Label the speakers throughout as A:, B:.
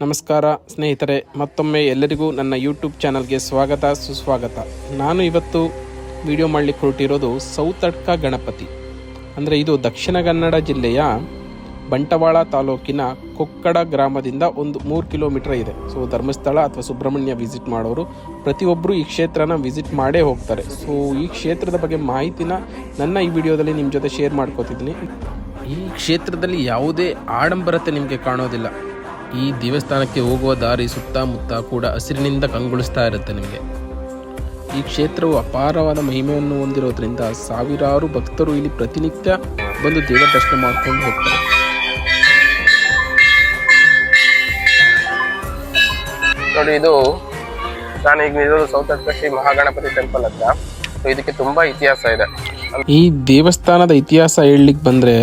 A: ನಮಸ್ಕಾರ ಸ್ನೇಹಿತರೆ, ಮತ್ತೊಮ್ಮೆ ಎಲ್ಲರಿಗೂ ನನ್ನ ಯೂಟ್ಯೂಬ್ ಚಾನಲ್ಗೆ ಸ್ವಾಗತ ಸುಸ್ವಾಗತ. ನಾನು ಇವತ್ತು ವಿಡಿಯೋ ಮಾಡಲಿಕ್ಕೆ ಹೊರಟಿರೋದು ಸೌತಡ್ಕ ಗಣಪತಿ. ಅಂದರೆ ಇದು ದಕ್ಷಿಣ ಕನ್ನಡ ಜಿಲ್ಲೆಯ ಬಂಟವಾಳ ತಾಲೂಕಿನ ಕೊಕ್ಕಡ ಗ್ರಾಮದಿಂದ ಒಂದು 3 ಕಿಲೋಮೀಟರ್ ಇದೆ. ಸೊ ಧರ್ಮಸ್ಥಳ ಅಥವಾ ಸುಬ್ರಹ್ಮಣ್ಯ ವಿಸಿಟ್ ಮಾಡೋರು ಪ್ರತಿಯೊಬ್ಬರು ಈ ಕ್ಷೇತ್ರನ ವಿಸಿಟ್ ಮಾಡೇ ಹೋಗ್ತಾರೆ. ಸೊ ಈ ಕ್ಷೇತ್ರದ ಬಗ್ಗೆ ಮಾಹಿತಿನ ನನ್ನ ಈ ವಿಡಿಯೋದಲ್ಲಿ ನಿಮ್ಮ ಜೊತೆ ಶೇರ್ ಮಾಡ್ಕೋತಿದ್ದೀನಿ. ಈ ಕ್ಷೇತ್ರದಲ್ಲಿ ಯಾವುದೇ ಆಡಂಬರತೆ ನಿಮಗೆ ಕಾಣೋದಿಲ್ಲ. ಈ ದೇವಸ್ಥಾನಕ್ಕೆ ಹೋಗುವ ದಾರಿ ಸುತ್ತಮುತ್ತ ಕೂಡ ಹಸಿರಿನಿಂದ ಕಂಗೊಳಿಸ್ತಾ ಇರುತ್ತೆ ನಿಮಗೆ. ಈ ಕ್ಷೇತ್ರವು ಅಪಾರವಾದ ಮಹಿಮೆಯನ್ನು ಹೊಂದಿರೋದ್ರಿಂದ ಸಾವಿರಾರು ಭಕ್ತರು ಇಲ್ಲಿ ಪ್ರತಿನಿತ್ಯ ಬಂದು ದೇವರ ದರ್ಶನ ಮಾಡ್ಕೊಂಡು ಹೋಗ್ತಾರೆ.
B: ನೋಡಿ, ಇದು ನಾನು ಈಗ ಇರೋದು ಸೌತಡ್ಕ ಶ್ರೀ ಮಹಾಗಣಪತಿ ಟೆಂಪಲ್ ಹತ್ರ. ಇದಕ್ಕೆ ತುಂಬಾ ಇತಿಹಾಸ ಇದೆ.
A: ಈ ದೇವಸ್ಥಾನದ ಇತಿಹಾಸ ಹೇಳಲಿಕ್ಕೆ ಬಂದರೆ,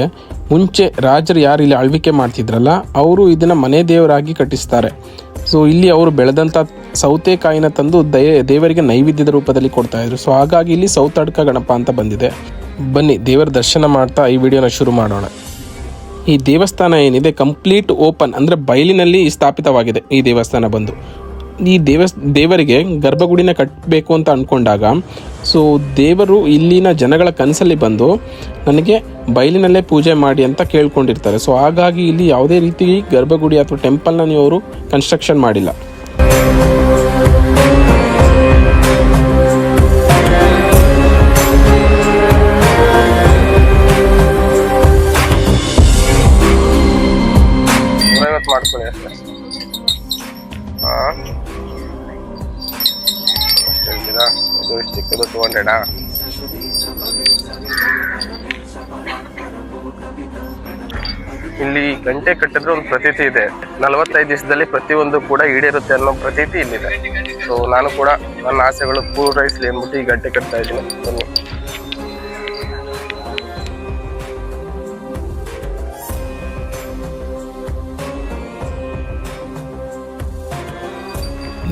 A: ಮುಂಚೆ ರಾಜರು ಯಾರು ಇಲ್ಲಿ ಆಳ್ವಿಕೆ ಮಾಡ್ತಿದ್ರಲ್ಲ, ಅವರು ಇದನ್ನು ಮನೆ ದೇವರಾಗಿ ಕಟ್ಟಿಸ್ತಾರೆ. ಸೊ ಇಲ್ಲಿ ಅವರು ಬೆಳೆದಂಥ ಸೌತೆಕಾಯಿನ ತಂದು ದೇವರಿಗೆ ನೈವೇದ್ಯದ ರೂಪದಲ್ಲಿ ಕೊಡ್ತಾ ಇದ್ರು. ಸೊ ಹಾಗಾಗಿ ಇಲ್ಲಿ ಸೌತಡ್ಕ ಗಣಪ ಅಂತ ಬಂದಿದೆ. ಬನ್ನಿ ದೇವರ ದರ್ಶನ ಮಾಡ್ತಾ ಈ ವಿಡಿಯೋನ ಶುರು ಮಾಡೋಣ. ಈ ದೇವಸ್ಥಾನ ಏನಿದೆ ಕಂಪ್ಲೀಟ್ ಓಪನ್, ಅಂದರೆ ಬಯಲಿನಲ್ಲಿ ಸ್ಥಾಪಿತವಾಗಿದೆ. ಈ ದೇವಸ್ಥಾನ ಬಂದು ಈ ದೇವರಿಗೆ ಗರ್ಭಗುಡಿನ ಕಟ್ಟಬೇಕು ಅಂತ ಅಂದ್ಕೊಂಡಾಗ, ಸೊ ದೇವರು ಇಲ್ಲಿನ ಜನಗಳ ಕನಸಲ್ಲಿ ಬಂದು ನನಗೆ ಬಯಲಿನಲ್ಲೇ ಪೂಜೆ ಮಾಡಿ ಅಂತ ಕೇಳ್ಕೊಂಡಿರ್ತಾರೆ. ಸೊ ಹಾಗಾಗಿ ಇಲ್ಲಿ ಯಾವುದೇ ರೀತಿ ಗರ್ಭಗುಡಿ ಅಥವಾ ಟೆಂಪಲ್ನ ನೀವು ಅವರು ಕನ್ಸ್ಟ್ರಕ್ಷನ್ ಮಾಡಿಲ್ಲ.
B: ಮಾಡ್ಕೊಳ್ಳಿ ಅಷ್ಟೇ. ಇದು ಎಷ್ಟು ಚಿಕ್ಕದು, 200. ಇಲ್ಲಿ ಗಂಟೆ ಕಟ್ಟಿದ್ರೆ ಒಂದು ಪ್ರತೀತಿ ಇದೆ. 45 ದಿವಸದಲ್ಲಿ ಪ್ರತಿಯೊಂದು ಕೂಡ ಈಡೇರುತ್ತೆ ಅನ್ನೋ ಪ್ರತೀತಿ ಇಲ್ಲಿದೆ. ಸೊ ನಾನು ಕೂಡ ನನ್ನ ಆಸೆಗಳು ಪೂರೈಸಲಿ ಅಂದ್ಬಿಟ್ಟು ಈ ಗಂಟೆ ಕಟ್ತಾ ಇದ್ದೀನಿ. ಬನ್ನಿ.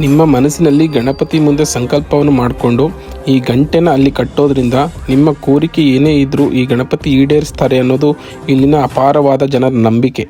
A: ನಿಮ್ಮ ಮನಸ್ಸಿನಲ್ಲಿ ಗಣಪತಿ ಮುಂದೆ ಸಂಕಲ್ಪವನ್ನು ಮಾಡಿಕೊಂಡು ಈ ಗಂಟೆನ ಅಲ್ಲಿ ಕಟ್ಟೋದ್ರಿಂದ ನಿಮ್ಮ ಕೋರಿಕೆ ಏನೇ ಇದ್ರೂ ಈ ಗಣಪತಿ ಈಡೇರಿಸ್ತಾರೆ ಅನ್ನೋದು ಇಲ್ಲಿನ ಅಪಾರವಾದ ಜನರ ನಂಬಿಕೆ.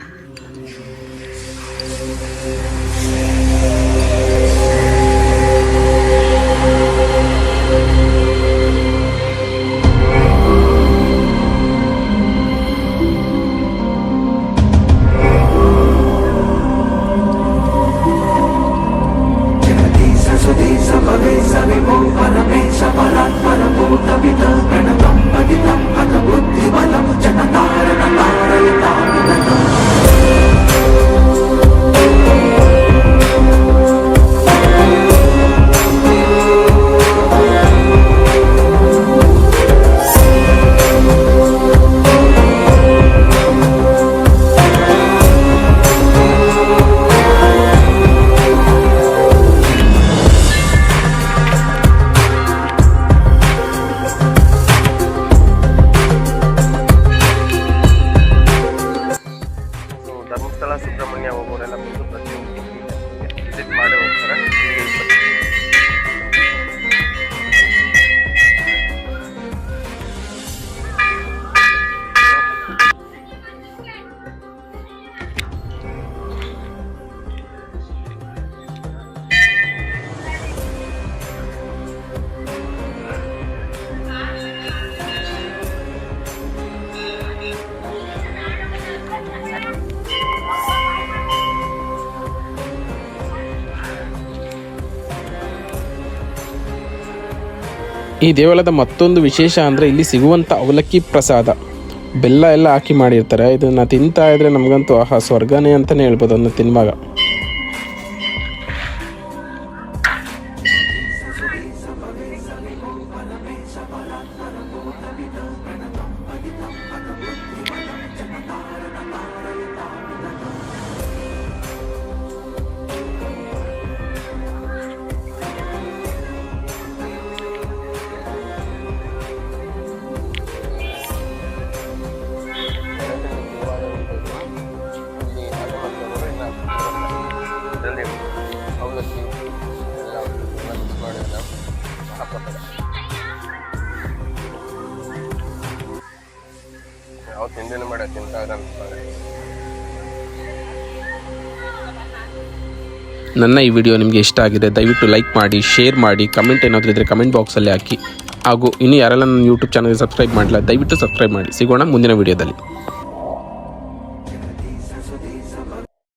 B: ಧರ್ಮಸ್ಥಳ ಸುಬ್ರಹ್ಮಣ್ಯ ಹೋಗೋರೆಲ್ಲ ಬಂದು ಪ್ರತಿಯೊಂದು ವಿಸಿಟ್ ಮಾಡಿ ಹೋಗ್ತಾರೆ.
A: ಈ ದೇವಾಲಯದ ಮತ್ತೊಂದು ವಿಶೇಷ ಅಂದರೆ ಇಲ್ಲಿ ಸಿಗುವಂಥ ಅವಲಕ್ಕಿ ಪ್ರಸಾದ, ಬೆಲ್ಲ ಎಲ್ಲ ಹಾಕಿ ಮಾಡಿರ್ತಾರೆ. ಇದನ್ನು ತಿಂತಾ ಇದ್ರೆ ನಮಗಂತೂ ಆಹಾ ಸ್ವರ್ಗನೇ ಅಂತಲೇ ಹೇಳ್ಬೋದು ಅದನ್ನು ತಿನ್ನುವಾಗ.
B: ಅವಲಕ್ಕಿ ಎಲ್ಲ ಮಿಕ್ಸ್ ಮಾಡಿದ್ರೆ ಹಾಕೋತಾರೆ. ಯಾವ ತಿಂಡಿನೂ ಮಾಡ ತಿಂತಾರೆ ಅನ್ಸ್ತಾರೆ.
A: ನನ್ನ ಈ ವಿಡಿಯೋ ನಿಮಗೆ ಇಷ್ಟ ಆಗಿದೆ ದಯವಿಟ್ಟು ಲೈಕ್ ಮಾಡಿ, ಶೇರ್ ಮಾಡಿ, ಕಮೆಂಟ್ ಏನಾದರೂ ಇದ್ದರೆ ಕಮೆಂಟ್ ಬಾಕ್ಸಲ್ಲಿ ಹಾಕಿ. ಹಾಗೂ ಇನ್ನೂ ಯಾರೆಲ್ಲ ನನ್ನ ಯೂಟ್ಯೂಬ್ ಚಾನಲ್ಗೆ ಸಬ್ಸ್ಕ್ರೈಬ್ ಮಾಡಿಲ್ಲ ದಯವಿಟ್ಟು ಸಬ್ಸ್ಕ್ರೈಬ್ ಮಾಡಿ. ಸಿಗೋಣ ಮುಂದಿನ ವಿಡಿಯೋದಲ್ಲಿ.